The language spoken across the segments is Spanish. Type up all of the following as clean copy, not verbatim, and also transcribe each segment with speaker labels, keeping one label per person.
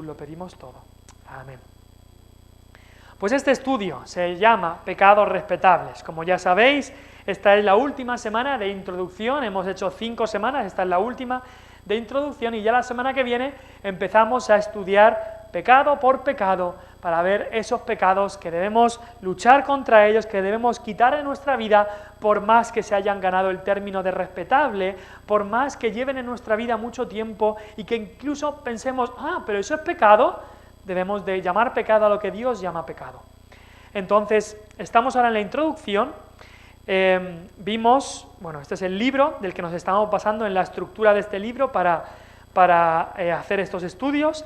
Speaker 1: lo pedimos todo. Amén. Pues este estudio se llama Pecados respetables. Como ya sabéis, esta es la última semana de introducción, hemos hecho 5 semanas, esta es la última de introducción y ya la semana que viene empezamos a estudiar pecado por pecado para ver esos pecados que debemos luchar contra ellos, que debemos quitar de nuestra vida por más que se hayan ganado el término de respetable, por más que lleven en nuestra vida mucho tiempo y que incluso pensemos, pero eso es pecado. Debemos de llamar pecado a lo que Dios llama pecado. Entonces, estamos ahora en la introducción. Vimos, este es el libro del que nos estamos basando en la estructura de este libro para hacer estos estudios.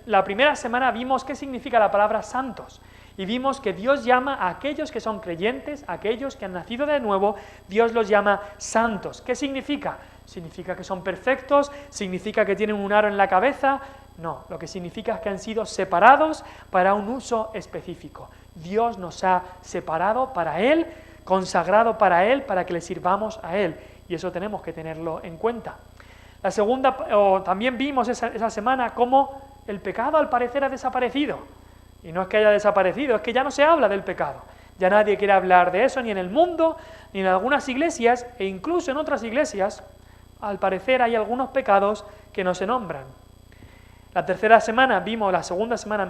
Speaker 1: La primera semana vimos qué significa la palabra santos. Y vimos que Dios llama a aquellos que son creyentes, a aquellos que han nacido de nuevo, Dios los llama santos. ¿Qué significa? ¿Significa que son perfectos? ¿Significa que tienen un aro en la cabeza? No, lo que significa es que han sido separados para un uso específico. Dios nos ha separado para Él, consagrado para Él, para que le sirvamos a Él. Y eso tenemos que tenerlo en cuenta. La segunda, también vimos esa semana cómo el pecado al parecer ha desaparecido. Y no es que haya desaparecido, es que ya no se habla del pecado. Ya nadie quiere hablar de eso, ni en el mundo, ni en algunas iglesias, e incluso en otras iglesias, al parecer hay algunos pecados que no se nombran. La segunda semana,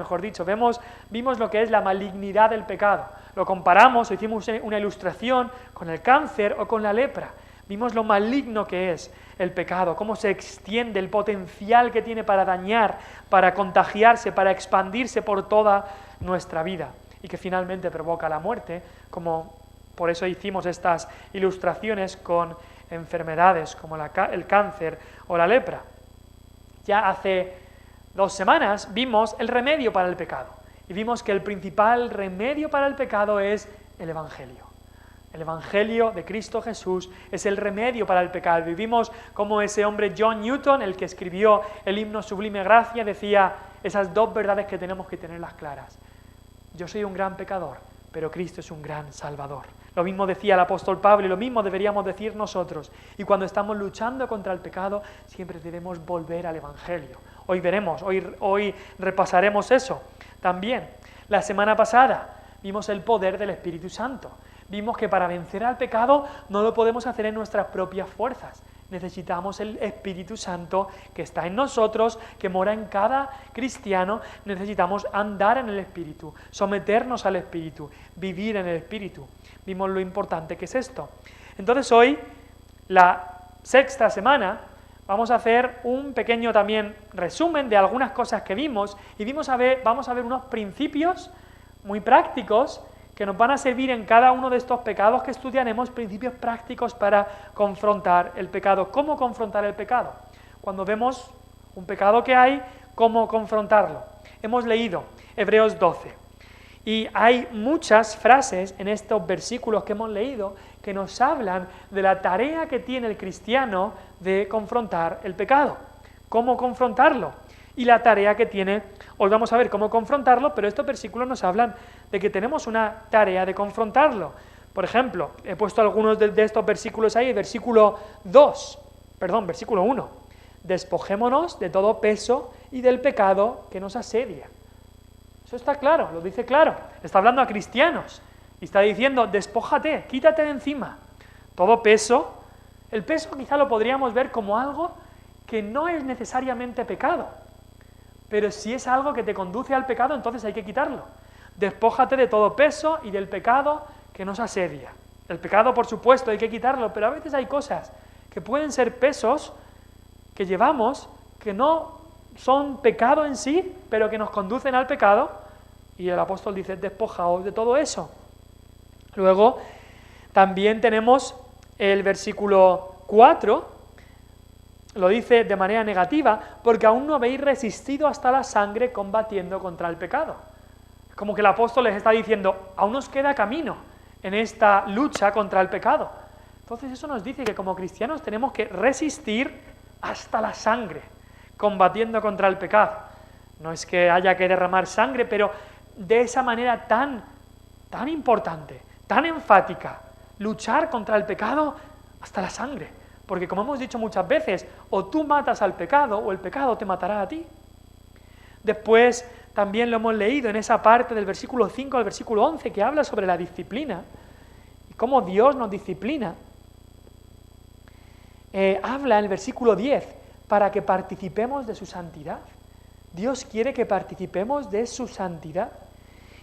Speaker 1: vimos lo que es la malignidad del pecado. Lo comparamos, hicimos una ilustración con el cáncer o con la lepra. Vimos lo maligno que es el pecado, cómo se extiende, el potencial que tiene para dañar, para contagiarse, para expandirse por toda nuestra vida y que finalmente provoca la muerte, como por eso hicimos estas ilustraciones con enfermedades como el cáncer o la lepra. Ya hace 2 semanas vimos el remedio para el pecado y vimos que el principal remedio para el pecado es el Evangelio. El Evangelio de Cristo Jesús es el remedio para el pecado. Y vimos cómo ese hombre John Newton, el que escribió el himno Sublime Gracia, decía esas 2 verdades que tenemos que tenerlas claras. Yo soy un gran pecador, pero Cristo es un gran Salvador. Lo mismo decía el apóstol Pablo y lo mismo deberíamos decir nosotros. Y cuando estamos luchando contra el pecado, siempre debemos volver al Evangelio. Hoy repasaremos eso también. La semana pasada vimos el poder del Espíritu Santo. Vimos que para vencer al pecado no lo podemos hacer en nuestras propias fuerzas. Necesitamos el Espíritu Santo que está en nosotros, que mora en cada cristiano. Necesitamos andar en el Espíritu, someternos al Espíritu, vivir en el Espíritu. Vimos lo importante que es esto. Entonces hoy, la 6ª semana, vamos a hacer un pequeño también resumen de algunas cosas que vimos y vamos a ver unos principios muy prácticos que nos van a servir en cada uno de estos pecados que estudiaremos, principios prácticos para confrontar el pecado. ¿Cómo confrontar el pecado? Cuando vemos un pecado que hay, ¿cómo confrontarlo? Hemos leído Hebreos 12 y hay muchas frases en estos versículos que hemos leído que nos hablan de la tarea que tiene el cristiano de confrontar el pecado. ¿Cómo confrontarlo? Y la tarea que tiene, hoy vamos a ver cómo confrontarlo, pero estos versículos nos hablan de que tenemos una tarea de confrontarlo. Por ejemplo, he puesto algunos de estos versículos ahí, versículo 1. Despojémonos de todo peso y del pecado que nos asedia. Eso está claro, lo dice claro. Está hablando a cristianos y está diciendo, despójate, quítate de encima. Todo peso, el peso quizá lo podríamos ver como algo que no es necesariamente pecado. Pero si es algo que te conduce al pecado, entonces hay que quitarlo. Despójate de todo peso y del pecado que nos asedia. El pecado, por supuesto, hay que quitarlo, pero a veces hay cosas que pueden ser pesos que llevamos, que no son pecado en sí, pero que nos conducen al pecado, y el apóstol dice, despojaos de todo eso. Luego, también tenemos el versículo 4, lo dice de manera negativa, porque aún no habéis resistido hasta la sangre combatiendo contra el pecado. Como que el apóstol les está diciendo, aún nos queda camino en esta lucha contra el pecado. Entonces eso nos dice que como cristianos tenemos que resistir hasta la sangre, combatiendo contra el pecado. No es que haya que derramar sangre, pero de esa manera tan importante, tan enfática, luchar contra el pecado hasta la sangre. Porque como hemos dicho muchas veces, o tú matas al pecado o el pecado te matará a ti. Después también lo hemos leído en esa parte del versículo 5 al versículo 11 que habla sobre la disciplina y cómo Dios nos disciplina. Habla en el versículo 10 para que participemos de su santidad. Dios quiere que participemos de su santidad.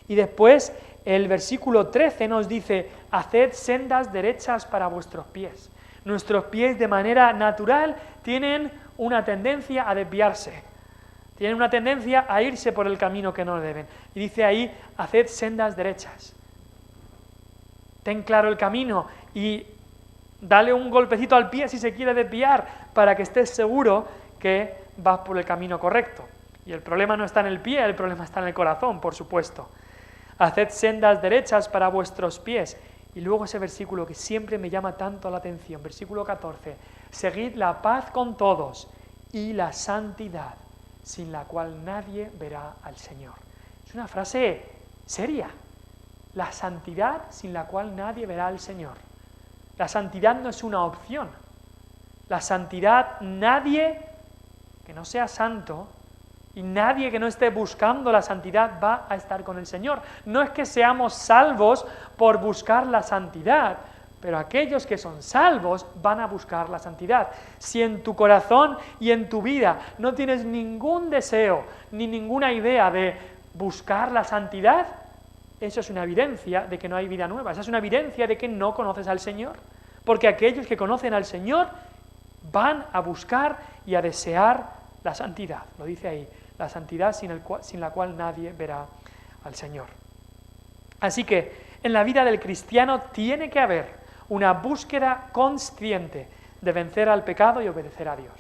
Speaker 1: Y después el versículo 13 nos dice, haced sendas derechas para vuestros pies. Nuestros pies de manera natural tienen una tendencia a desviarse, tienen una tendencia a irse por el camino que no deben. Y dice ahí, haced sendas derechas. Ten claro el camino y dale un golpecito al pie si se quiere desviar, para que estés seguro que vas por el camino correcto. Y el problema no está en el pie, el problema está en el corazón, por supuesto. Haced sendas derechas para vuestros pies. Y luego ese versículo que siempre me llama tanto la atención, versículo 14, seguid la paz con todos y la santidad, sin la cual nadie verá al Señor. Es una frase seria. La santidad sin la cual nadie verá al Señor. La santidad no es una opción. La santidad, nadie que no sea santo y nadie que no esté buscando la santidad va a estar con el Señor. No es que seamos salvos por buscar la santidad, pero aquellos que son salvos van a buscar la santidad. Si en tu corazón y en tu vida no tienes ningún deseo ni ninguna idea de buscar la santidad, eso es una evidencia de que no hay vida nueva, esa es una evidencia de que no conoces al Señor, porque aquellos que conocen al Señor van a buscar y a desear la santidad, lo dice ahí, la santidad sin la cual nadie verá al Señor. Así que en la vida del cristiano tiene que haber una búsqueda consciente de vencer al pecado y obedecer a Dios.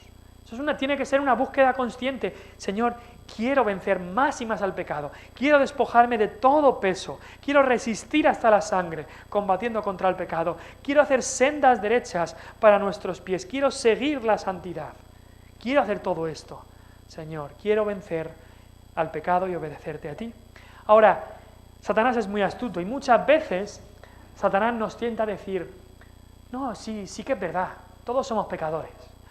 Speaker 1: Tiene que ser una búsqueda consciente. Señor, quiero vencer más y más al pecado, quiero despojarme de todo peso, quiero resistir hasta la sangre, combatiendo contra el pecado, quiero hacer sendas derechas para nuestros pies, quiero seguir la santidad, quiero hacer todo esto. Señor, quiero vencer al pecado y obedecerte a ti. Ahora, Satanás es muy astuto y muchas veces Satanás nos tienta a decir, no, sí que es verdad, todos somos pecadores.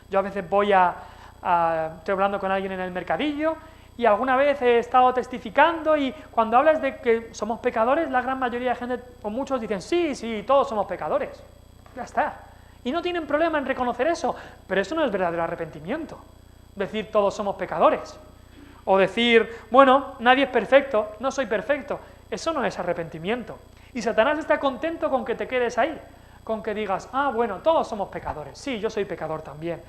Speaker 1: Yo a veces estoy hablando con alguien en el mercadillo y alguna vez he estado testificando y cuando hablas de que somos pecadores, la gran mayoría de gente, o muchos dicen, sí, todos somos pecadores. Ya está. Y no tienen problema en reconocer eso, pero eso no es verdadero arrepentimiento. Decir todos somos pecadores. O decir, bueno, nadie es perfecto, no soy perfecto. Eso no es arrepentimiento. Y Satanás está contento con que te quedes ahí, con que digas, bueno, todos somos pecadores. Sí, yo soy pecador también.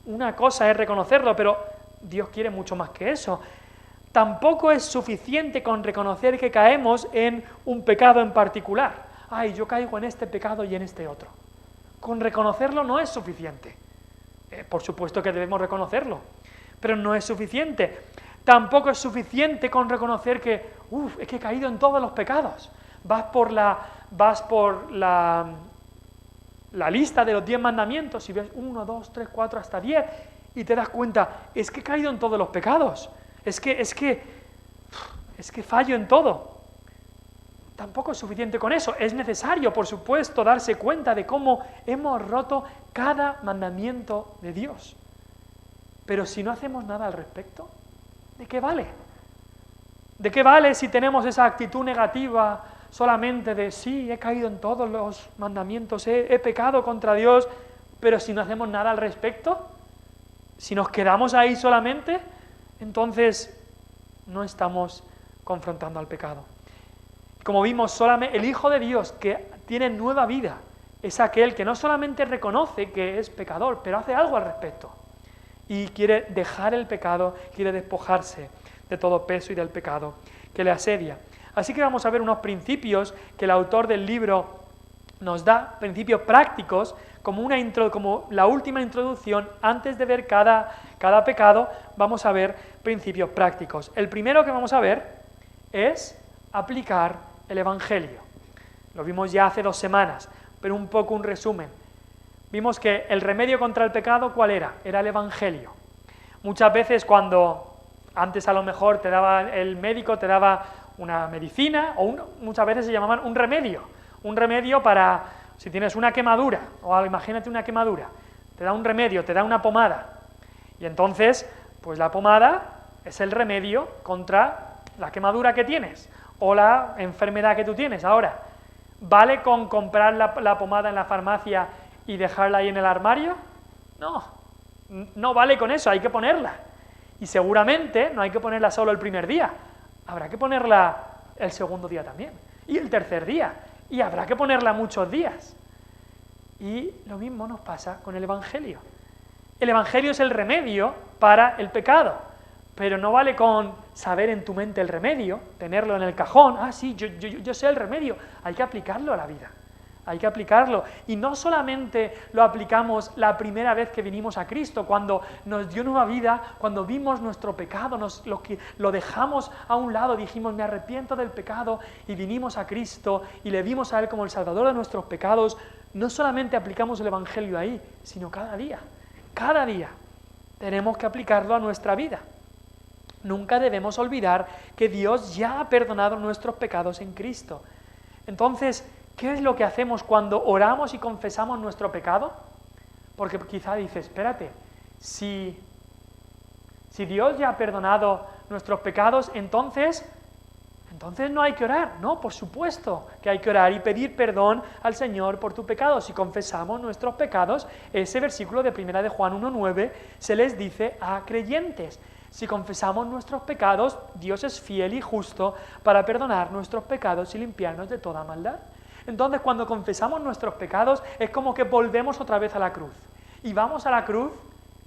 Speaker 1: Una cosa es reconocerlo, pero Dios quiere mucho más que eso. Tampoco es suficiente con reconocer que caemos en un pecado en particular. Yo caigo en este pecado y en este otro. Con reconocerlo no es suficiente. Por supuesto que debemos reconocerlo, pero no es suficiente. Tampoco es suficiente con reconocer que, es que he caído en todos los pecados. Vas por la lista de los 10 mandamientos y ves 1, 2, 3, 4, hasta 10 y te das cuenta, es que he caído en todos los pecados. Es que fallo en todo. Tampoco es suficiente con eso. Es necesario, por supuesto, darse cuenta de cómo hemos roto cada mandamiento de Dios. Pero si no hacemos nada al respecto, ¿de qué vale? ¿De qué vale si tenemos esa actitud negativa solamente de sí, he caído en todos los mandamientos, he pecado contra Dios, pero si no hacemos nada al respecto? Si nos quedamos ahí solamente, entonces no estamos confrontando al pecado. Como vimos, solamente el Hijo de Dios que tiene nueva vida es aquel que no solamente reconoce que es pecador, pero hace algo al respecto. Y quiere dejar el pecado, quiere despojarse de todo peso y del pecado que le asedia. Así que vamos a ver unos principios que el autor del libro nos da, principios prácticos, como la última introducción. Antes de ver cada pecado, vamos a ver principios prácticos. El primero que vamos a ver es aplicar el Evangelio. Lo vimos ya hace 2 semanas, pero un poco un resumen. Vimos que el remedio contra el pecado, ¿cuál era? Era el Evangelio. Muchas veces cuando antes a lo mejor el médico te daba una medicina, muchas veces se llamaban un remedio para, si tienes una quemadura, o imagínate una quemadura, te da un remedio, te da una pomada, y entonces, pues la pomada es el remedio contra la quemadura que tienes o la enfermedad que tú tienes. Ahora, ¿vale con comprar la pomada en la farmacia y dejarla ahí en el armario? No, no vale con eso, hay que ponerla. Y seguramente no hay que ponerla solo el primer día, habrá que ponerla el segundo día también, y el tercer día, y habrá que ponerla muchos días. Y lo mismo nos pasa con el Evangelio. El Evangelio es el remedio para el pecado, pero no vale con saber en tu mente el remedio, tenerlo en el cajón, sí, yo sé el remedio, hay que aplicarlo a la vida. Hay que aplicarlo. Y no solamente lo aplicamos la primera vez que vinimos a Cristo, cuando nos dio nueva vida, cuando vimos nuestro pecado, lo dejamos a un lado, dijimos, me arrepiento del pecado, y vinimos a Cristo y le vimos a Él como el Salvador de nuestros pecados. No solamente aplicamos el Evangelio ahí, sino cada día. Cada día tenemos que aplicarlo a nuestra vida. Nunca debemos olvidar que Dios ya ha perdonado nuestros pecados en Cristo. Entonces, ¿qué es lo que hacemos cuando oramos y confesamos nuestro pecado? Porque quizá dices, espérate, si Dios ya ha perdonado nuestros pecados, entonces no hay que orar. No, por supuesto que hay que orar y pedir perdón al Señor por tu pecado. Si confesamos nuestros pecados, ese versículo de 1 de Juan 1:9 se les dice a creyentes. Si confesamos nuestros pecados, Dios es fiel y justo para perdonar nuestros pecados y limpiarnos de toda maldad. Entonces, cuando confesamos nuestros pecados, es como que volvemos otra vez a la cruz. Y vamos a la cruz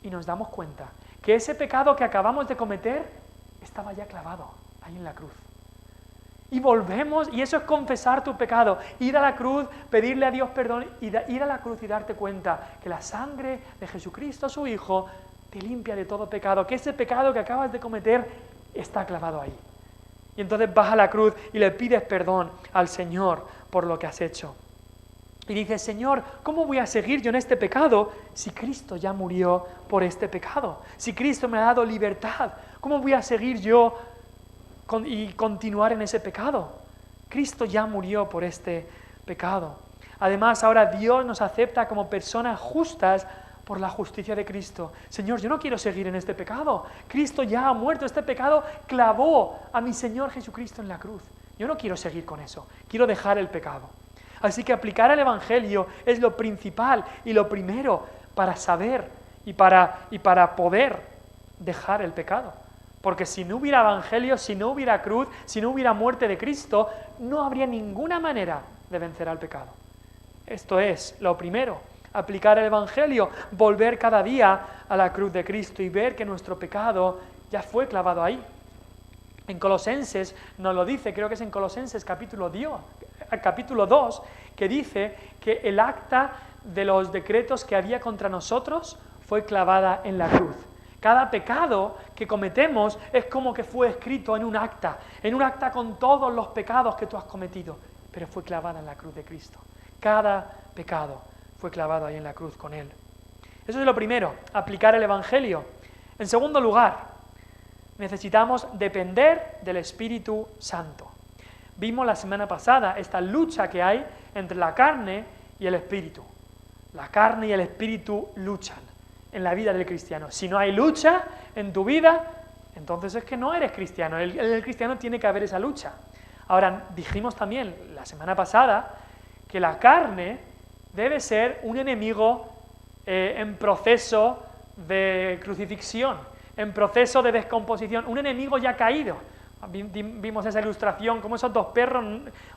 Speaker 1: y nos damos cuenta que ese pecado que acabamos de cometer estaba ya clavado ahí en la cruz. Y volvemos, y eso es confesar tu pecado, ir a la cruz, pedirle a Dios perdón, ir a la cruz y darte cuenta que la sangre de Jesucristo, su Hijo, te limpia de todo pecado, que ese pecado que acabas de cometer está clavado ahí. Y entonces vas a la cruz y le pides perdón al Señor por lo que has hecho. Y dices, Señor, ¿cómo voy a seguir yo en este pecado si Cristo ya murió por este pecado? Si Cristo me ha dado libertad, ¿cómo voy a seguir yo y continuar en ese pecado? Cristo ya murió por este pecado. Además, ahora Dios nos acepta como personas justas por la justicia de Cristo. Señor, yo no quiero seguir en este pecado. Cristo ya ha muerto. Este pecado clavó a mi Señor Jesucristo en la cruz. Yo no quiero seguir con eso. Quiero dejar el pecado. Así que aplicar el Evangelio es lo principal y lo primero para saber y para poder dejar el pecado. Porque si no hubiera Evangelio, si no hubiera cruz, si no hubiera muerte de Cristo, no habría ninguna manera de vencer al pecado. Esto es lo primero. Aplicar el Evangelio, volver cada día a la cruz de Cristo y ver que nuestro pecado ya fue clavado ahí. En Colosenses nos lo dice, creo que es en Colosenses capítulo 2, que dice que el acta de los decretos que había contra nosotros fue clavada en la cruz. Cada pecado que cometemos es como que fue escrito en un acta con todos los pecados que tú has cometido, pero fue clavada en la cruz de Cristo. Cada pecado fue clavado ahí en la cruz con Él. Eso es lo primero, aplicar el Evangelio. En segundo lugar, necesitamos depender del Espíritu Santo. Vimos la semana pasada esta lucha que hay entre la carne y el Espíritu. La carne y el Espíritu luchan en la vida del cristiano. Si no hay lucha en tu vida, entonces es que no eres cristiano. El cristiano tiene que haber esa lucha. Ahora, dijimos también la semana pasada que la carne debe ser un enemigo en proceso de crucifixión, en proceso de descomposición, un enemigo ya caído. Vimos esa ilustración, como esos dos perros,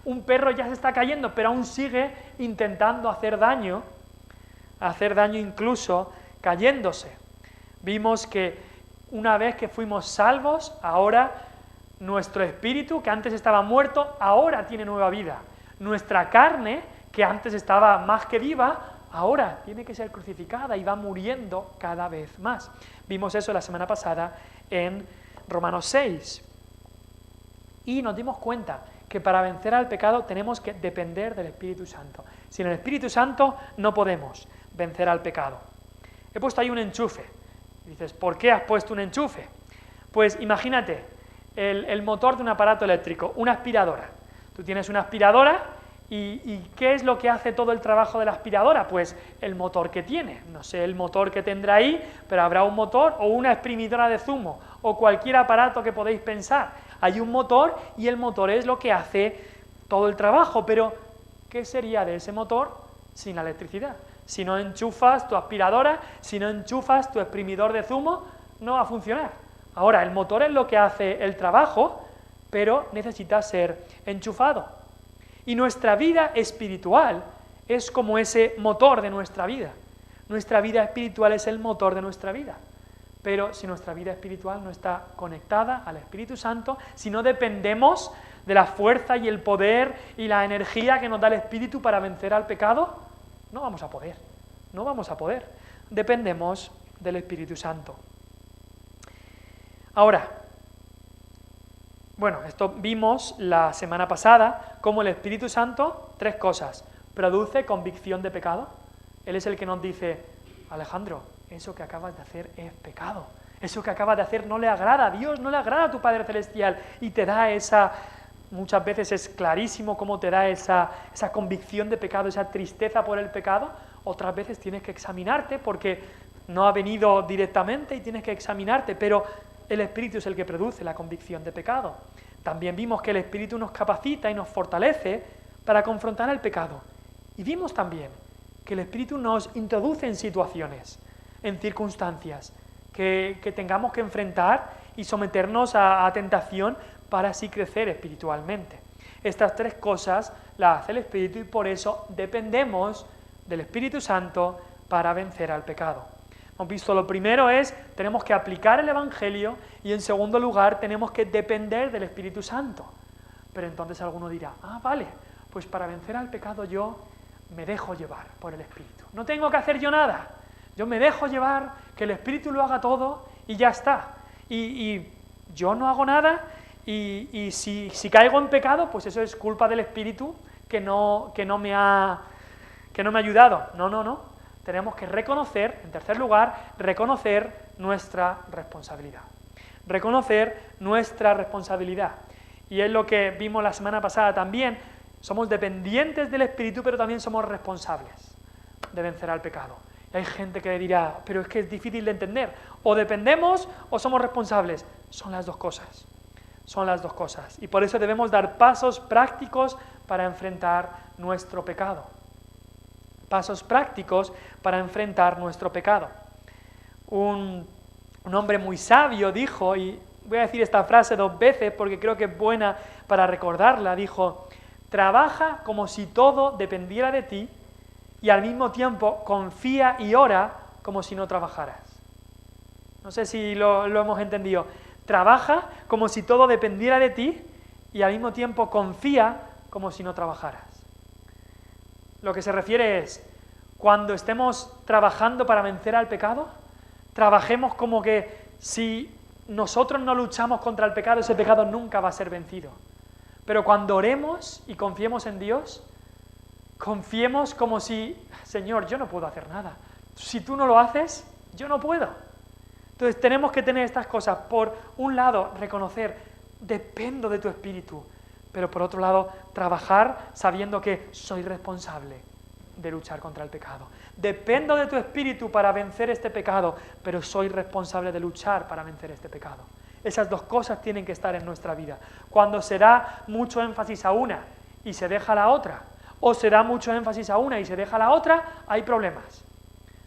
Speaker 1: un perro ya se está cayendo, pero aún sigue intentando hacer daño incluso cayéndose. Vimos que una vez que fuimos salvos, ahora nuestro espíritu, que antes estaba muerto, ahora tiene nueva vida. Nuestra carne, que antes estaba más que viva, ahora tiene que ser crucificada y va muriendo cada vez más. Vimos eso la semana pasada en Romanos 6. Y nos dimos cuenta que para vencer al pecado tenemos que depender del Espíritu Santo. Sin el Espíritu Santo no podemos vencer al pecado. He puesto ahí un enchufe. Y dices, ¿por qué has puesto un enchufe? Pues imagínate el motor de un aparato eléctrico, una aspiradora. Tú tienes una aspiradora ¿Y qué es lo que hace todo el trabajo de la aspiradora? Pues el motor que tiene. No sé el motor que tendrá ahí, pero habrá un motor o una exprimidora de zumo o cualquier aparato que podéis pensar. Hay un motor y el motor es lo que hace todo el trabajo, pero ¿qué sería de ese motor sin la electricidad? Si no enchufas tu aspiradora, si no enchufas tu exprimidor de zumo, no va a funcionar. Ahora, el motor es lo que hace el trabajo, pero necesita ser enchufado. Y nuestra vida espiritual es como ese motor de nuestra vida. Nuestra vida espiritual es el motor de nuestra vida. Pero si nuestra vida espiritual no está conectada al Espíritu Santo, si no dependemos de la fuerza y el poder y la energía que nos da el Espíritu para vencer al pecado, no vamos a poder. No vamos a poder. Dependemos del Espíritu Santo. Ahora, bueno, esto vimos la semana pasada, cómo el Espíritu Santo, 3 cosas, produce convicción de pecado. Él es el que nos dice, Alejandro, eso que acabas de hacer es pecado, eso que acabas de hacer no le agrada a Dios, no le agrada a tu Padre Celestial, y te da esa, muchas veces es clarísimo cómo te da esa convicción de pecado, esa tristeza por el pecado. Otras veces tienes que examinarte porque no ha venido directamente y tienes que examinarte, pero el Espíritu es el que produce la convicción de pecado. También vimos que el Espíritu nos capacita y nos fortalece para confrontar el pecado. Y vimos también que el Espíritu nos introduce en situaciones, en circunstancias que tengamos que enfrentar y someternos a tentación para así crecer espiritualmente. Estas 3 cosas las hace el Espíritu y por eso dependemos del Espíritu Santo para vencer al pecado. Hemos visto, lo primero es, tenemos que aplicar el Evangelio y en segundo lugar tenemos que depender del Espíritu Santo. Pero entonces alguno dirá, vale, pues para vencer al pecado yo me dejo llevar por el Espíritu. No tengo que hacer yo nada, yo me dejo llevar, que el Espíritu lo haga todo y ya está. Y yo no hago nada y si caigo en pecado, pues eso es culpa del Espíritu que no me ha ayudado. No. Tenemos que reconocer, en tercer lugar, reconocer nuestra responsabilidad. Reconocer nuestra responsabilidad. Y es lo que vimos la semana pasada también. Somos dependientes del Espíritu, pero también somos responsables de vencer al pecado. Y hay gente que dirá, pero es que es difícil de entender. O dependemos o somos responsables. Son las 2 cosas. Son las 2 cosas. Y por eso debemos dar pasos prácticos para enfrentar nuestro pecado. Pasos prácticos para enfrentar nuestro pecado. Un hombre muy sabio dijo, y voy a decir esta frase 2 veces porque creo que es buena para recordarla, dijo, trabaja como si todo dependiera de ti y al mismo tiempo confía y ora como si no trabajaras. No sé si lo hemos entendido. Trabaja como si todo dependiera de ti y al mismo tiempo confía como si no trabajaras. Lo que se refiere es, cuando estemos trabajando para vencer al pecado, trabajemos como que si nosotros no luchamos contra el pecado, ese pecado nunca va a ser vencido. Pero cuando oremos y confiemos en Dios, confiemos como si, Señor, yo no puedo hacer nada. Si tú no lo haces, yo no puedo. Entonces tenemos que tener estas cosas. Por un lado, reconocer, dependo de tu Espíritu, pero por otro lado, trabajar sabiendo que soy responsable de luchar contra el pecado. Dependo de tu Espíritu para vencer este pecado, pero soy responsable de luchar para vencer este pecado. Esas 2 cosas tienen que estar en nuestra vida. Cuando se da mucho énfasis a una y se deja la otra, o se da mucho énfasis a una y se deja la otra, hay problemas.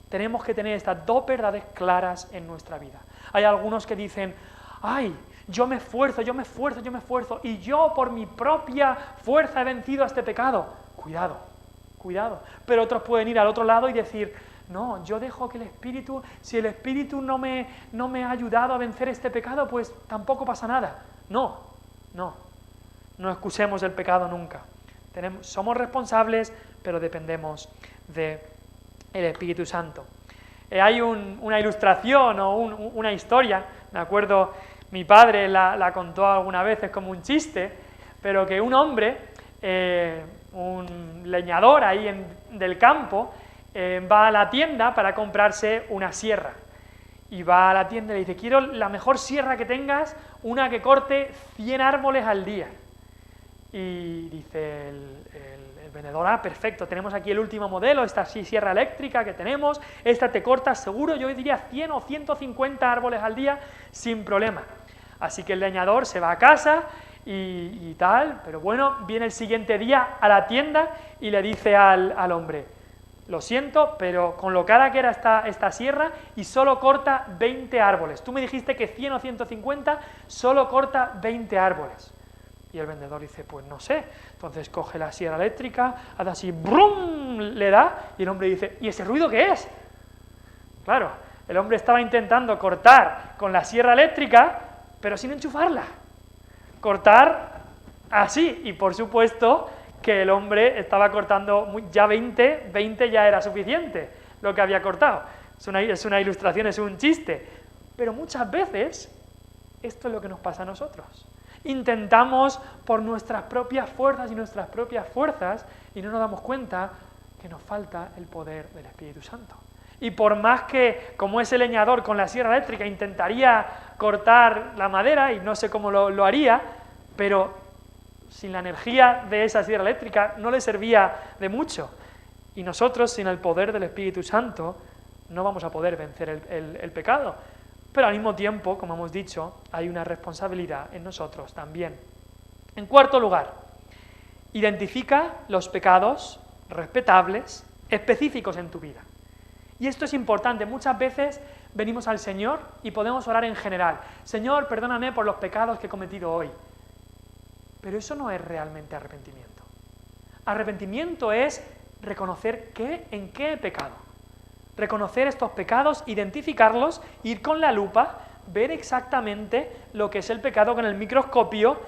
Speaker 1: Tenemos que tener estas 2 verdades claras en nuestra vida. Hay algunos que dicen, yo me esfuerzo, y yo por mi propia fuerza he vencido a este pecado. Cuidado. Pero otros pueden ir al otro lado y decir, no, yo dejo que el Espíritu, si el Espíritu no me ha ayudado a vencer este pecado, pues tampoco pasa nada. No excusemos el pecado nunca. Somos responsables, pero dependemos del Espíritu Santo. Hay una ilustración o una historia, me acuerdo, mi padre la contó algunas veces como un chiste, pero que un hombre, un leñador ahí del campo, va a la tienda para comprarse una sierra. Y va a la tienda y le dice, quiero la mejor sierra que tengas, una que corte 100 árboles al día. Y dice el vendedor, perfecto, tenemos aquí el último modelo, esta sierra eléctrica que tenemos, esta te corta seguro, yo diría 100 o 150 árboles al día sin problema. Así que el leñador se va a casa y tal, pero bueno, viene el siguiente día a la tienda y le dice al hombre, lo siento, pero con lo cara que era esta sierra y solo corta 20 árboles. Tú me dijiste que 100 o 150, solo corta 20 árboles. Y el vendedor dice, pues no sé. Entonces coge la sierra eléctrica, hace así, ¡brum!, le da, y el hombre dice, ¿y ese ruido qué es? Claro, el hombre estaba intentando cortar con la sierra eléctrica, pero sin enchufarla. Cortar así, y por supuesto que el hombre estaba cortando ya 20 ya era suficiente lo que había cortado. Es una ilustración, es un chiste. Pero muchas veces esto es lo que nos pasa a nosotros. Intentamos por nuestras propias fuerzas y no nos damos cuenta que nos falta el poder del Espíritu Santo. Y por más que, como ese leñador con la sierra eléctrica, intentaría cortar la madera, y no sé cómo lo haría, pero sin la energía de esa sierra eléctrica no le servía de mucho. Y nosotros, sin el poder del Espíritu Santo, no vamos a poder vencer el pecado. Pero al mismo tiempo, como hemos dicho, hay una responsabilidad en nosotros también. En cuarto lugar, identifica los pecados respetables, específicos en tu vida. Y esto es importante. Muchas veces venimos al Señor y podemos orar en general. Señor, perdóname por los pecados que he cometido hoy. Pero eso no es realmente arrepentimiento. Arrepentimiento es reconocer en qué he pecado. Reconocer estos pecados, identificarlos, ir con la lupa, ver exactamente lo que es el pecado con el microscopio,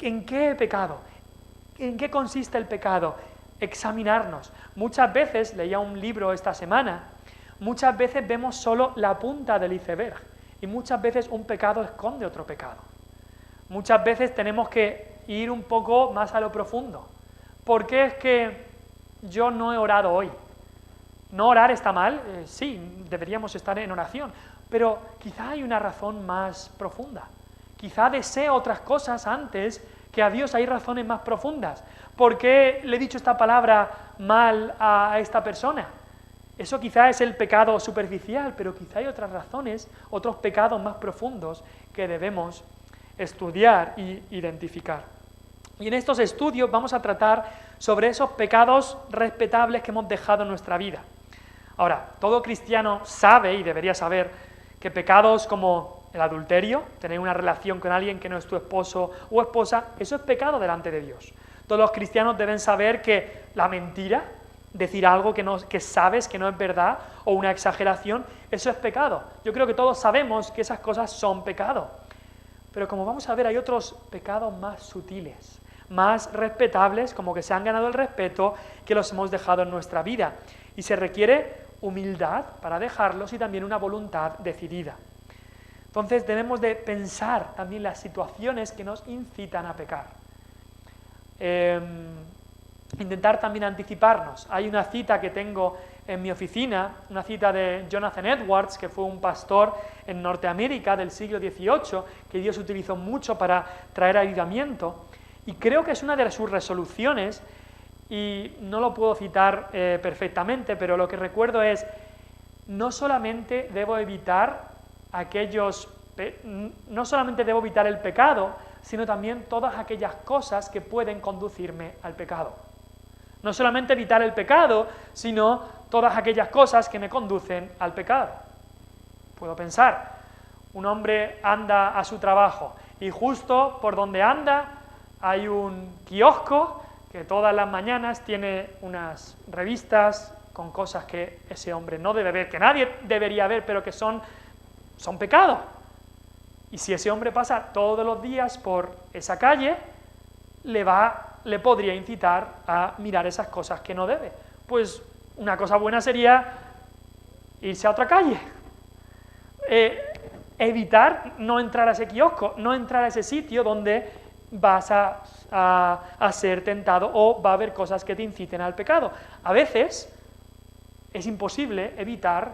Speaker 1: en qué he pecado, en qué consiste el pecado, examinarnos. Muchas veces, leía un libro esta semana, muchas veces vemos solo la punta del iceberg y muchas veces un pecado esconde otro pecado. Muchas veces tenemos que ir un poco más a lo profundo. ¿Por qué es que yo no he orado hoy? ¿No orar está mal? Sí, deberíamos estar en oración, pero quizá hay una razón más profunda. Quizá deseo otras cosas antes que a Dios hay razones más profundas. ¿Por qué le he dicho esta palabra mal a esta persona? Eso quizá es el pecado superficial, pero quizá hay otras razones, otros pecados más profundos que debemos estudiar e identificar. Y en estos estudios vamos a tratar sobre esos pecados respetables que hemos dejado en nuestra vida. Ahora, todo cristiano sabe y debería saber que pecados como el adulterio, tener una relación con alguien que no es tu esposo o esposa, eso es pecado delante de Dios. Todos los cristianos deben saber que la mentira, decir algo que sabes que no es verdad o una exageración, eso es pecado. Yo creo que todos sabemos que esas cosas son pecado. Pero como vamos a ver, hay otros pecados más sutiles, más respetables, como que se han ganado el respeto, que los hemos dejado en nuestra vida. Y se requiere humildad para dejarlos y también una voluntad decidida. Entonces debemos de pensar también las situaciones que nos incitan a pecar. Intentar también anticiparnos. Hay una cita que tengo en mi oficina, una cita de Jonathan Edwards, que fue un pastor en Norteamérica del siglo XVIII, que Dios utilizó mucho para traer avivamiento, y creo que es una de sus resoluciones, y no lo puedo citar perfectamente, pero lo que recuerdo es, no solamente debo evitar el pecado, sino también todas aquellas cosas que pueden conducirme al pecado. No solamente evitar el pecado, sino todas aquellas cosas que me conducen al pecado. Puedo pensar, un hombre anda a su trabajo y justo por donde anda hay un kiosco que todas las mañanas tiene unas revistas con cosas que ese hombre no debe ver, que nadie debería ver, pero que son pecado. Y si ese hombre pasa todos los días por esa calle, le podría incitar a mirar esas cosas que no debe. Pues una cosa buena sería irse a otra calle. Evitar no entrar a ese kiosco, no entrar a ese sitio donde vas a ser tentado o va a haber cosas que te inciten al pecado. A veces es imposible evitar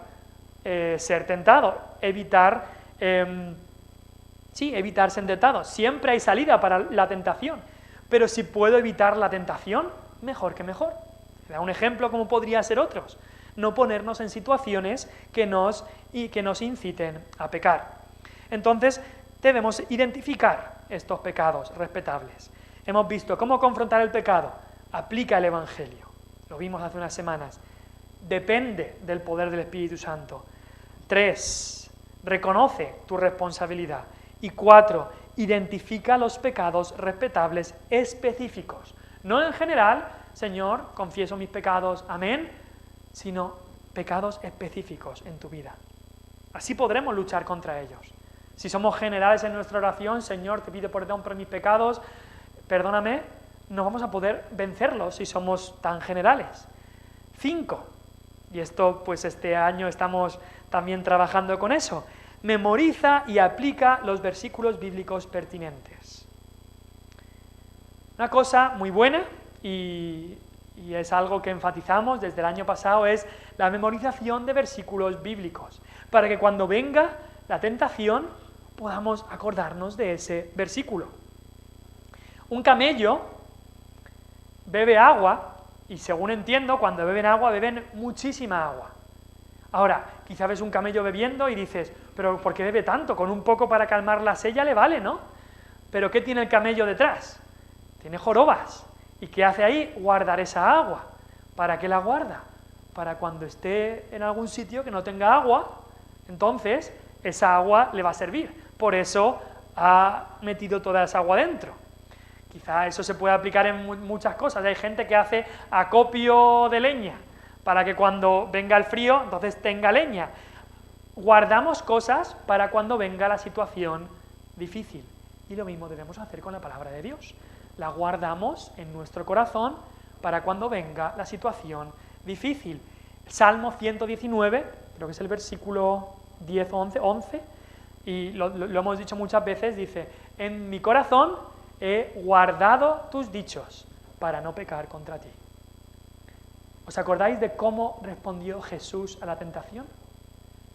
Speaker 1: ser tentado, evitar ser tentado. Siempre hay salida para la tentación, Pero si puedo evitar la tentación, mejor que mejor. Te da un ejemplo como podría ser otros. No ponernos en situaciones que nos inciten a pecar. Entonces, debemos identificar estos pecados respetables. Hemos visto cómo confrontar el pecado. Aplica el Evangelio. Lo vimos hace unas semanas. Depende del poder del Espíritu Santo. 3. Reconoce tu responsabilidad. Y 4. Identifica los pecados respetables específicos. No en general, Señor, confieso mis pecados, amén, sino pecados específicos en tu vida. Así podremos luchar contra ellos. Si somos generales en nuestra oración, Señor, te pido perdón por mis pecados, perdóname, no vamos a poder vencerlos si somos tan generales. 5. Y esto, pues este año estamos también trabajando con eso. Memoriza y aplica los versículos bíblicos pertinentes. Una cosa muy buena y es algo que enfatizamos desde el año pasado es la memorización de versículos bíblicos, para que cuando venga la tentación podamos acordarnos de ese versículo. Un camello bebe agua y según entiendo, cuando beben agua, beben muchísima agua. Ahora, quizá ves un camello bebiendo y dices, pero ¿por qué bebe tanto? Con un poco para calmar la sed ya le vale, ¿no? Pero ¿qué tiene el camello detrás? Tiene jorobas. ¿Y qué hace ahí? Guardar esa agua. ¿Para qué la guarda? Para cuando esté en algún sitio que no tenga agua, entonces esa agua le va a servir. Por eso ha metido toda esa agua dentro. Quizá eso se puede aplicar en muchas cosas. Hay gente que hace acopio de leña para que cuando venga el frío, entonces tenga leña. Guardamos cosas para cuando venga la situación difícil. Y lo mismo debemos hacer con la palabra de Dios. La guardamos en nuestro corazón para cuando venga la situación difícil. Salmo 119, creo que es el versículo 10 o 11, y lo hemos dicho muchas veces, dice, en mi corazón he guardado tus dichos para no pecar contra ti. ¿Os acordáis de cómo respondió Jesús a la tentación?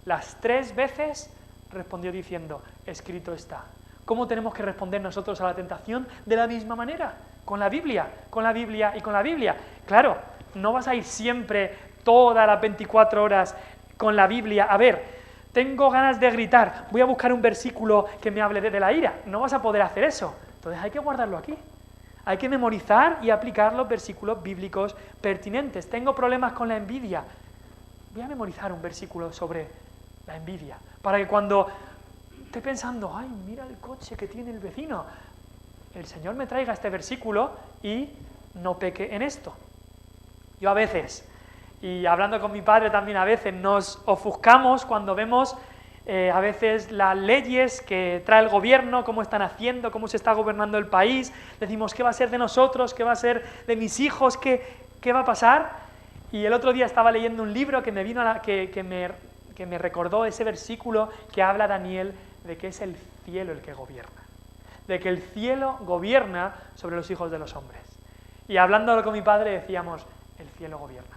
Speaker 1: Las 3 veces respondió diciendo, escrito está. ¿Cómo tenemos que responder nosotros a la tentación? De la misma manera, con la Biblia y con la Biblia. Claro, no vas a ir siempre todas las 24 horas con la Biblia. A ver, tengo ganas de gritar, voy a buscar un versículo que me hable de la ira. No vas a poder hacer eso. Entonces hay que guardarlo aquí. Hay que memorizar y aplicar los versículos bíblicos pertinentes. Tengo problemas con la envidia. Voy a memorizar un versículo sobre la envidia, para que cuando esté pensando, ay, mira el coche que tiene el vecino, el Señor me traiga este versículo y no peque en esto. Yo a veces, y hablando con mi padre también a veces, nos ofuscamos cuando vemos a veces las leyes que trae el gobierno, cómo están haciendo, cómo se está gobernando el país. Decimos, ¿qué va a ser de nosotros? ¿Qué va a ser de mis hijos? ¿Qué va a pasar? Y el otro día estaba leyendo un libro que me vino que me recordó ese versículo que habla Daniel de que es el cielo el que gobierna, de que el cielo gobierna sobre los hijos de los hombres. Y hablándolo con mi padre decíamos, el cielo gobierna.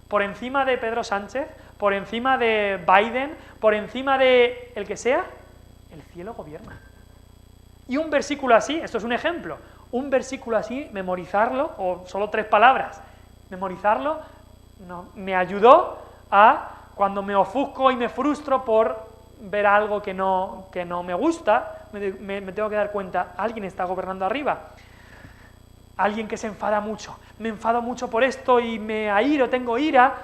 Speaker 1: Por encima de Pedro Sánchez, por encima de Biden, por encima de el que sea, el cielo gobierna. Y un versículo así, esto es un ejemplo, un versículo así, memorizarlo, o solo 3 palabras, memorizarlo, me ayudó a, cuando me ofusco y me frustro por ver algo que no me gusta, me tengo que dar cuenta, alguien está gobernando arriba. Alguien que se enfada mucho, me enfado mucho por esto y me airo, tengo ira,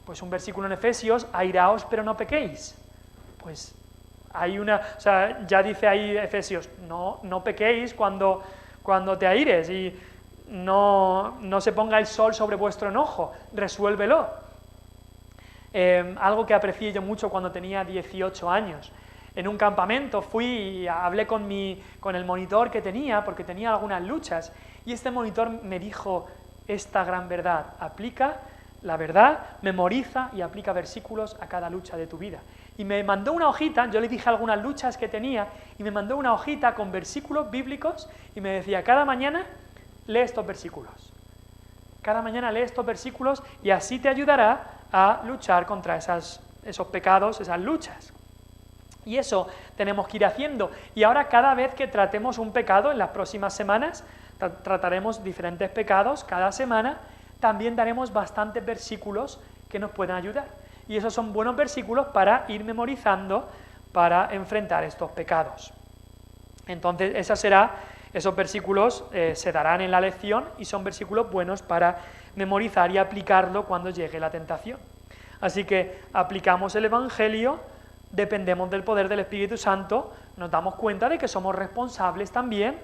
Speaker 1: pues un versículo en Efesios, airaos pero no pequéis. Pues hay ya dice ahí Efesios, no pequéis cuando te aires y no se ponga el sol sobre vuestro enojo, resuélvelo. Algo que aprecié yo mucho cuando tenía 18 años. En un campamento fui y hablé con el monitor que tenía, porque tenía algunas luchas, y este monitor me dijo esta gran verdad: aplica la verdad, memoriza y aplica versículos a cada lucha de tu vida. Y me mandó una hojita, yo le dije algunas luchas que tenía, y me mandó una hojita con versículos bíblicos, y me decía, cada mañana lee estos versículos. Cada mañana lee estos versículos, y así te ayudará a luchar contra esos pecados, esas luchas. Y eso tenemos que ir haciendo. Y ahora cada vez que tratemos un pecado en las próximas semanas, trataremos diferentes pecados cada semana, también daremos bastantes versículos que nos puedan ayudar. Y esos son buenos versículos para ir memorizando, para enfrentar estos pecados. Entonces, esos versículos se darán en la lección y son versículos buenos para memorizar y aplicarlo cuando llegue la tentación. Así que aplicamos el Evangelio, dependemos del poder del Espíritu Santo, nos damos cuenta de que somos responsables también,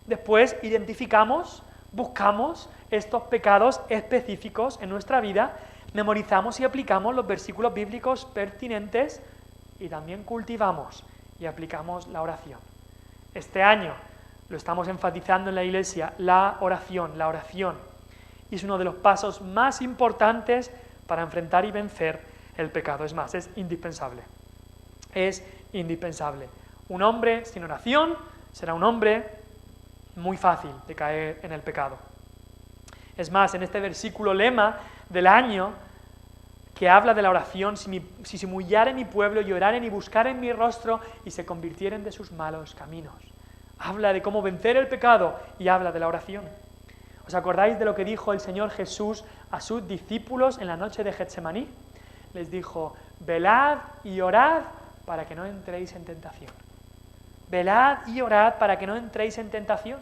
Speaker 1: después identificamos, buscamos estos pecados específicos en nuestra vida, memorizamos y aplicamos los versículos bíblicos pertinentes y también cultivamos y aplicamos la oración. Este año lo estamos enfatizando en la Iglesia, la oración. Y es uno de los pasos más importantes para enfrentar y vencer el pecado. Es más, es indispensable. Es indispensable. Un hombre sin oración será un hombre muy fácil de caer en el pecado. Es más, en este versículo lema del año, que habla de la oración, si se humillare mi pueblo y oraren y buscaren mi rostro y se convirtieren de sus malos caminos. Habla de cómo vencer el pecado y habla de la oración. ¿Os acordáis de lo que dijo el Señor Jesús a sus discípulos en la noche de Getsemaní? Les dijo, velad y orad para que no entréis en tentación. Velad y orad para que no entréis en tentación.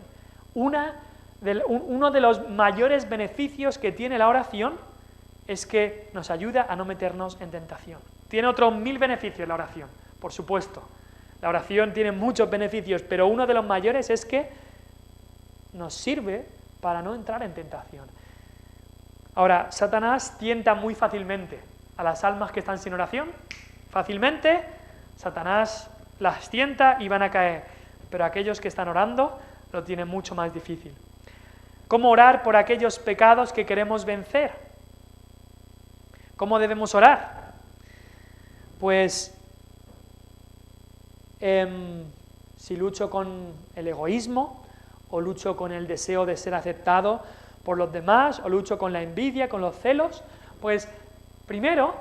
Speaker 1: Uno de los mayores beneficios que tiene la oración es que nos ayuda a no meternos en tentación. Tiene otros 1000 beneficios la oración, por supuesto. La oración tiene muchos beneficios, pero uno de los mayores es que nos sirve para no entrar en tentación. Ahora, Satanás tienta muy fácilmente a las almas que están sin oración. Fácilmente, Satanás las tienta y van a caer. Pero aquellos que están orando lo tienen mucho más difícil. ¿Cómo orar por aquellos pecados que queremos vencer? ¿Cómo debemos orar? Pues si lucho con el egoísmo, o lucho con el deseo de ser aceptado por los demás, o lucho con la envidia, con los celos, pues primero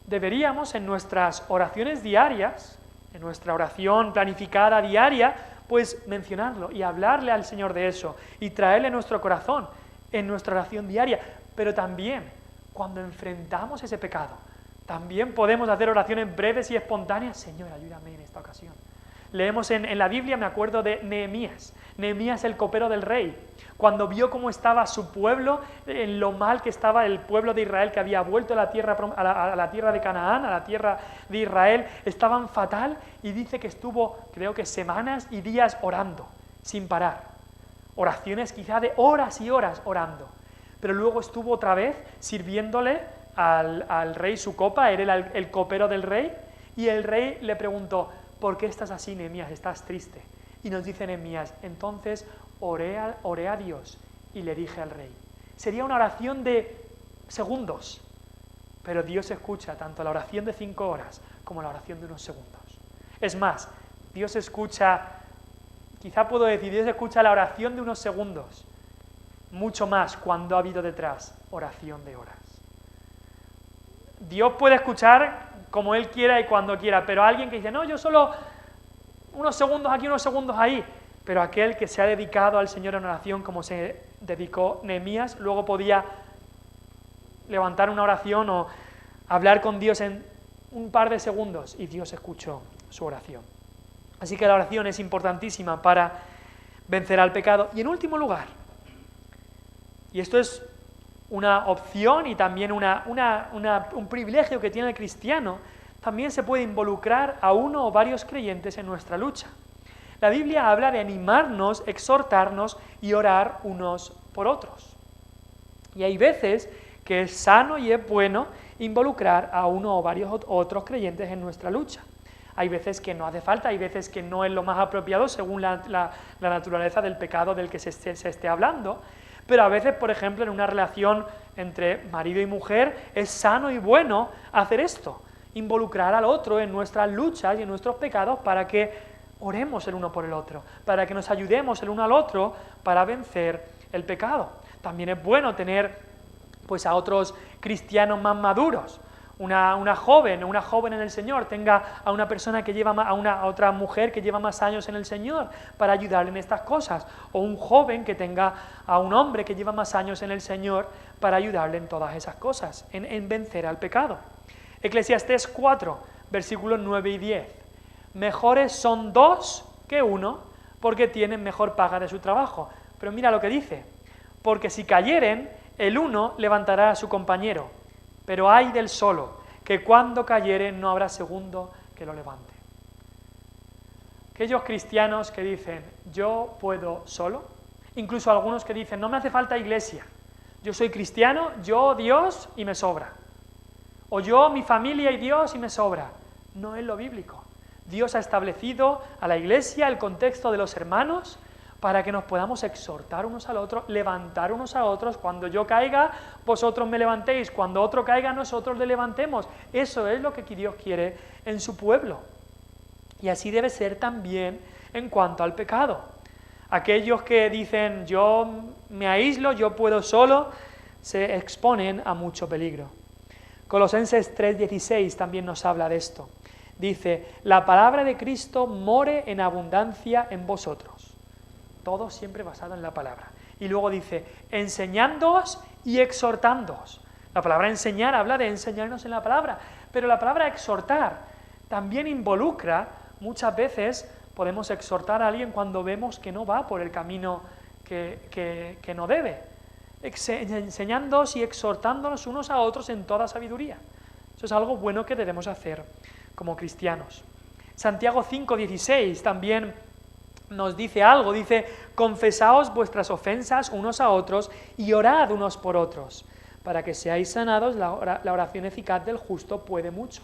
Speaker 1: deberíamos en nuestras oraciones diarias, en nuestra oración planificada diaria, pues mencionarlo y hablarle al Señor de eso y traerle a nuestro corazón en nuestra oración diaria, pero también cuando enfrentamos ese pecado, también podemos hacer oraciones breves y espontáneas. Señor, ayúdame en esta ocasión. Leemos en la Biblia, me acuerdo de Nehemías. Nehemías, el copero del rey, cuando vio cómo estaba su pueblo, en lo mal que estaba el pueblo de Israel, que había vuelto a la tierra de Canaán, a la tierra de Israel, estaban fatal, y dice que estuvo, creo que semanas y días orando, sin parar. Oraciones quizá de horas y horas orando. Pero luego estuvo otra vez sirviéndole al rey su copa, era el copero del rey, y el rey le preguntó, ¿por qué estás así, Nehemías? ¿Estás triste? Y nos dice Nehemías, entonces oré a Dios y le dije al rey. Sería una oración de segundos, pero Dios escucha tanto la oración de 5 horas como la oración de unos segundos. Es más, Dios escucha, quizá puedo decir, Dios escucha la oración de unos segundos, mucho más cuando ha habido detrás oración de horas. Dios puede escuchar como Él quiera y cuando quiera, pero alguien que dice, no, yo solo unos segundos aquí, unos segundos ahí, pero aquel que se ha dedicado al Señor en oración como se dedicó Nehemías, luego podía levantar una oración o hablar con Dios en un par de segundos y Dios escuchó su oración. Así que la oración es importantísima para vencer al pecado. Y en último lugar, y esto es una opción y también un privilegio que tiene el cristiano, también se puede involucrar a uno o varios creyentes en nuestra lucha. La Biblia habla de animarnos, exhortarnos y orar unos por otros. Y hay veces que es sano y es bueno involucrar a uno o varios otros creyentes en nuestra lucha. Hay veces que no hace falta, hay veces que no es lo más apropiado según la naturaleza del pecado del que se esté hablando. Pero a veces, por ejemplo, en una relación entre marido y mujer, es sano y bueno hacer esto, involucrar al otro en nuestras luchas y en nuestros pecados para que oremos el uno por el otro, para que nos ayudemos el uno al otro para vencer el pecado. También es bueno tener pues a otros cristianos más maduros, una joven en el Señor tenga a una persona que lleva a otra mujer que lleva más años en el Señor para ayudarle en estas cosas, o un joven que tenga a un hombre que lleva más años en el Señor para ayudarle en todas esas cosas, en vencer al pecado. Eclesiastés 4, versículos 9 y 10. Mejores son 2 que 1, porque tienen mejor paga de su trabajo. Pero mira lo que dice, porque si cayeren, el uno levantará a su compañero, pero ay del solo, que cuando cayere no habrá segundo que lo levante. Aquellos cristianos que dicen, yo puedo solo, incluso algunos que dicen, no me hace falta iglesia, yo soy cristiano, yo, Dios y me sobra. O yo, mi familia y Dios y me sobra. No es lo bíblico. Dios ha establecido a la iglesia el contexto de los hermanos para que nos podamos exhortar unos al otro, levantar unos a otros. Cuando yo caiga, vosotros me levantéis. Cuando otro caiga, nosotros le levantemos. Eso es lo que Dios quiere en su pueblo. Y así debe ser también en cuanto al pecado. Aquellos que dicen, yo me aíslo, yo puedo solo, se exponen a mucho peligro. Colosenses 3:16 también nos habla de esto. Dice, la palabra de Cristo more en abundancia en vosotros. Todo siempre basado en la palabra. Y luego dice, enseñándoos y exhortándoos. La palabra enseñar habla de enseñarnos en la palabra, pero la palabra exhortar también involucra, muchas veces podemos exhortar a alguien cuando vemos que no va por el camino que no debe. Enseñándoos y exhortándonos unos a otros en toda sabiduría. Eso es algo bueno que debemos hacer como cristianos. Santiago 5:16 también nos dice algo, dice, confesaos vuestras ofensas unos a otros y orad unos por otros, para que seáis sanados, la oración eficaz del justo puede mucho.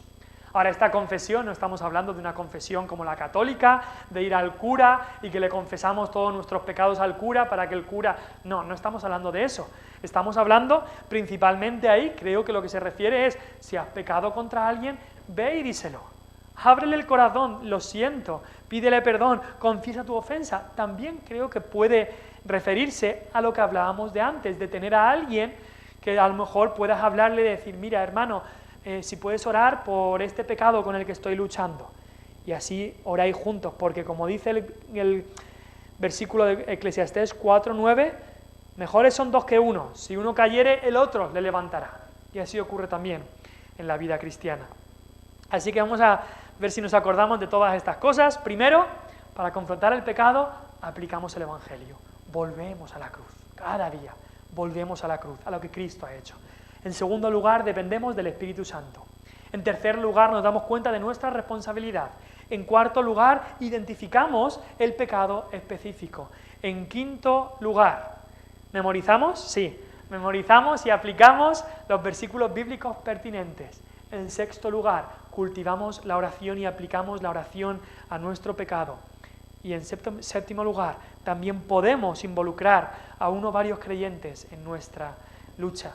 Speaker 1: Ahora, esta confesión, no estamos hablando de una confesión como la católica, de ir al cura y que le confesamos todos nuestros pecados al cura para que el cura... No estamos hablando de eso. Estamos hablando principalmente ahí, creo que lo que se refiere es, si has pecado contra alguien, ve y díselo. Ábrele el corazón, lo siento, pídele perdón, confiesa tu ofensa. También creo que puede referirse a lo que hablábamos de antes, de tener a alguien que a lo mejor puedas hablarle y decir, mira hermano, si puedes orar por este pecado con el que estoy luchando. Y así oráis juntos, porque como dice el versículo de Eclesiastés 4:9, mejores son 2 que 1, si uno cayere, el otro le levantará. Y así ocurre también en la vida cristiana. Así que vamos a ver si nos acordamos de todas estas cosas. Primero, para confrontar el pecado, aplicamos el Evangelio. Volvemos a la cruz, cada día volvemos a la cruz, a lo que Cristo ha hecho. En segundo lugar, dependemos del Espíritu Santo. En tercer lugar, nos damos cuenta de nuestra responsabilidad. En cuarto lugar, identificamos el pecado específico. En quinto lugar, ¿memorizamos? Sí, memorizamos y aplicamos los versículos bíblicos pertinentes. En sexto lugar, cultivamos la oración y aplicamos la oración a nuestro pecado. Y en séptimo lugar, también podemos involucrar a uno o varios creyentes en nuestra lucha